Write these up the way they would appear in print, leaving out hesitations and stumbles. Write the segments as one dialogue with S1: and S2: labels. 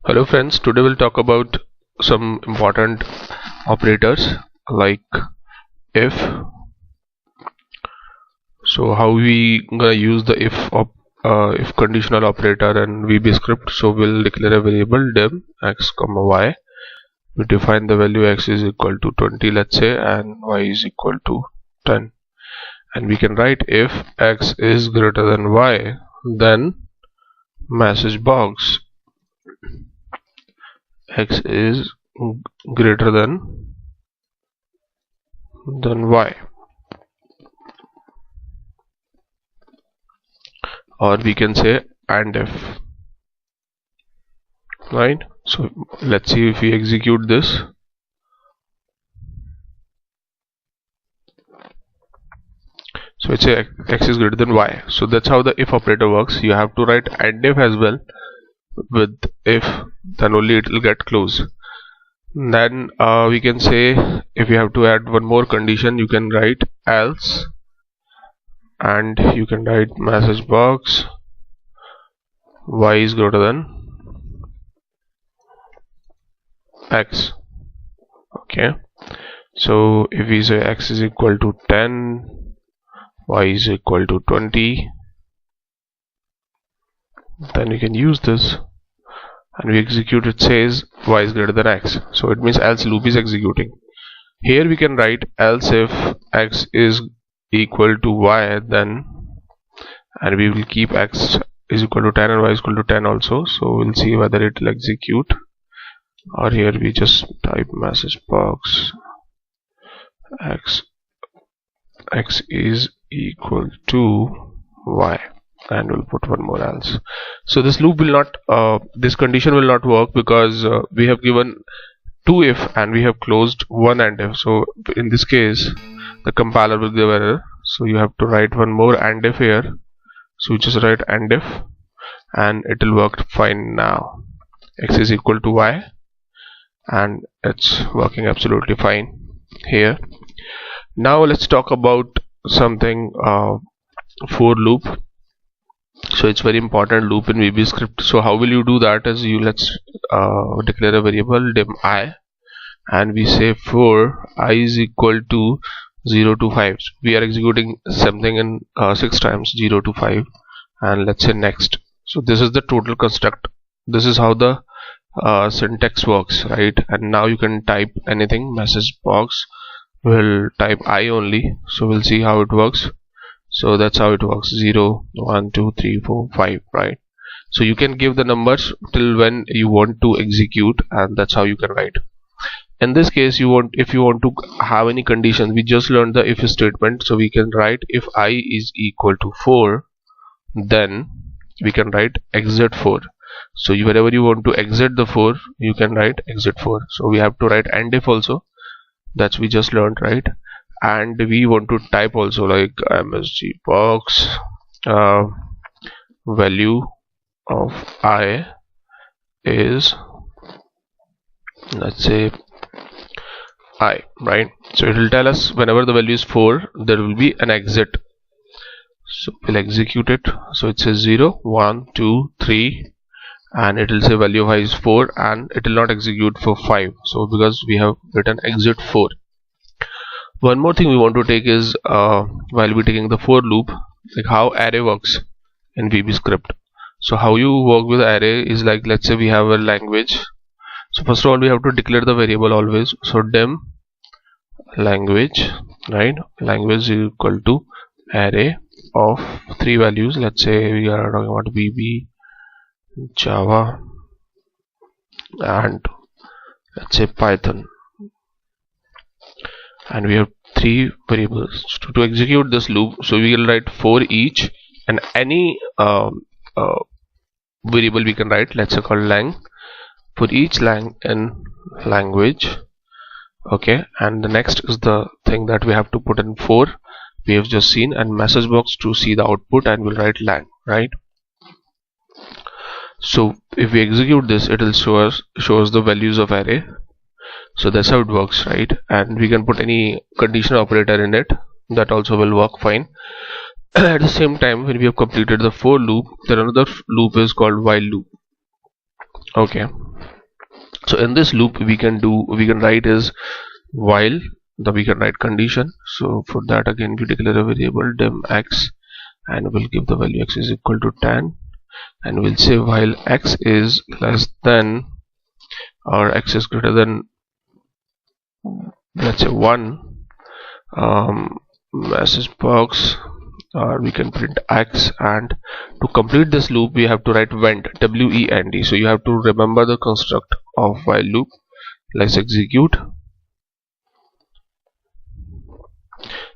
S1: Hello friends, today we'll talk about some important operators like if. So how we gonna use the if conditional operator and VBScript. So we'll declare a variable dim x comma y. We define the value x is equal to 20, let's say, and y is equal to 10. And we can write if x is greater than y, then message box x is greater than y, or we can say and if, right? So let's see if we execute this. So it's a x is greater than y. So that's how the if operator works. You have to write and if as well with if, then only it will get close. Then we can say if you have to add one more condition, you can write else, and you can write message box y is greater than x. Okay, so if we say x is equal to 10, y is equal to 20, then we can use this and we execute. It says y is greater than x, so it means else loop is executing. Here we can write else if x is equal to y, then, and we will keep x is equal to 10 and y is equal to 10 also. So we'll see whether it will execute, or here we just type message box x is equal to y, and we'll put one more else. So this loop will not, this condition will not work because we have given two if and we have closed one and if. So in this case the compiler will give error, so you have to write one more and if here. So you just write and if, and it will work fine now. X is equal to y, and it's working absolutely fine here. Now let's talk about something, for loop. So it's very important loop in VBScript. So how will you do that is let's declare a variable dim I, and we say for I is equal to 0 to 5. So we are executing something in 6 times, 0 to 5, and let's say next. So this is the total construct. This is how the syntax works, right? And now you can type anything. Message box will type I only, so we'll see how it works. So that's how it works: 0, 1, 2, 3, 4, 5, right? So you can give the numbers till when you want to execute, and that's how you can write. In this case, if you want to have any conditions, we just learned the if statement, so we can write if I is equal to 4, then we can write exit 4. So wherever you want to exit the 4, you can write exit 4. So we have to write and if also, that's we just learned, right? And we want to type also, like msg box value of I is, let's say, I, right? So it will tell us whenever the value is 4, there will be an exit. So we'll execute it. So it says 0, 1, 2, 3, and it will say value of I is 4, and it will not execute for 5. So because we have written exit 4. One more thing we want to take is, while we're taking the for loop, like how array works in VBScript. So how you work with array is like, let's say we have a language. So first of all, we have to declare the variable always. So dim language, right? Language is equal to array of 3 values. Let's say we are talking about VB, Java, and let's say Python, and we have 3 variables to execute this loop. So we will write for each, and any variable we can write, let's say called lang, for each lang in language. Okay, and the next is the thing that we have to put in for, we have just seen, and message box to see the output, and we'll write lang, right? So if we execute this, it will show us the values of array. So that's how it works, right? And we can put any conditional operator in it, that also will work fine. At the same time, when we have completed the for loop, then another loop is called while loop. Okay, So in this loop we can write is while, then we can write condition. So for that again we declare a variable dim x, and we'll give the value x is equal to 10, and we'll say while x is less than or x is greater than, let's say 1, message box, or we can print x. And to complete this loop we have to write wend, W-E-N-D. so you have to remember the construct of while loop. Let's execute.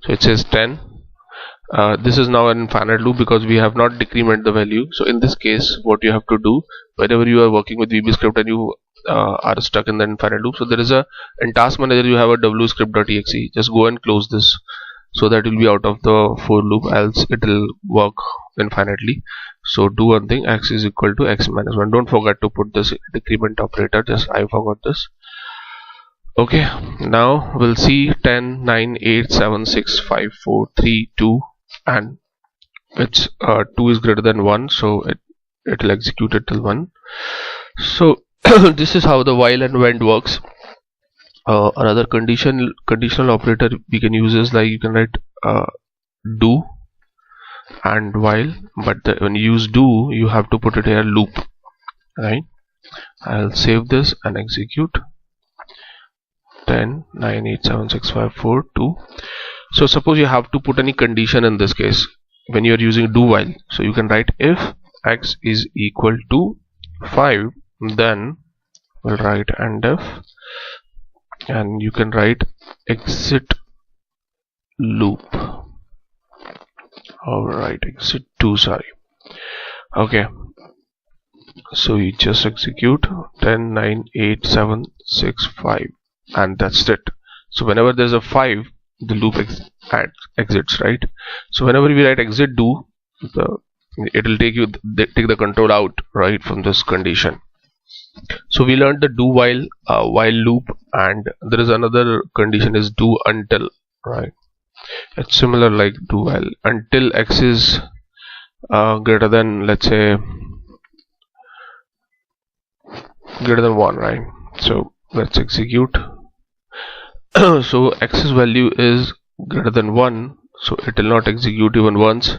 S1: So it says 10. This is now an infinite loop because we have not decremented the value. So in this case what you have to do whenever you are working with VBScript and you are stuck in the infinite loop, so there is in task manager you have a wscript.exe. just go and close this so that you'll be out of the for loop, else it will work infinitely. So do one thing, x is equal to x minus 1. Don't forget to put this decrement operator, just I forgot this. Okay, now we'll see 10, 9, 8, 7, 6, 5, 4, 3, 2, and it's 2 is greater than 1, so it will execute it till 1. So this is how the while and wend works. Another conditional operator we can use is like you can write do and while, but when you use do you have to put it here loop, right? I'll save this and execute. 10, 9, 8, 7, 6, 5, 4, 2. So suppose you have to put any condition in this case when you are using do while, so you can write if x is equal to 5, then we'll write and if, and you can write exit loop, alright, exit 2, sorry. Okay, so you just execute 10, 9, 8, 7, 6, 5, and that's it. So whenever there's a 5 the loop exits, right? So whenever we write exit do, it will take the control out, right, from this condition. So we learned the do while loop, and there is another condition is do until, right? It's similar like do while until x is greater than, let's say, greater than 1, right? So let's execute. So x's value is greater than 1, so it will not execute even once.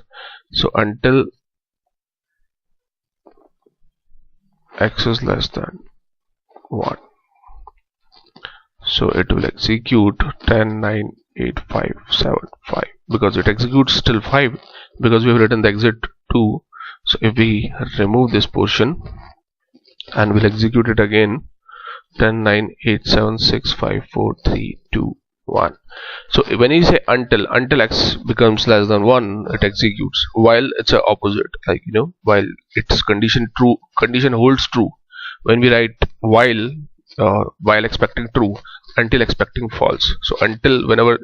S1: So until x is less than 1, so it will execute 10, 9, 8, 5, 7, 5, because it executes till 5 because we have written the exit 2. So if we remove this portion and we'll execute it again, 10, 9, 8, 7, 6, 5, 4, 3, 2, 1. So when you say until x becomes less than 1, it executes. While it's a opposite, like while its condition holds true. When we write while expecting true, until expecting false. So until, whenever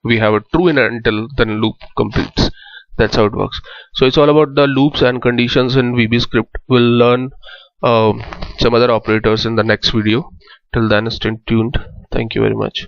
S1: we have a true in until, then loop completes. That's how it works. So it's all about the loops and conditions in VBScript. We'll learn some other operators in the next video. Till then, stay tuned. Thank you very much.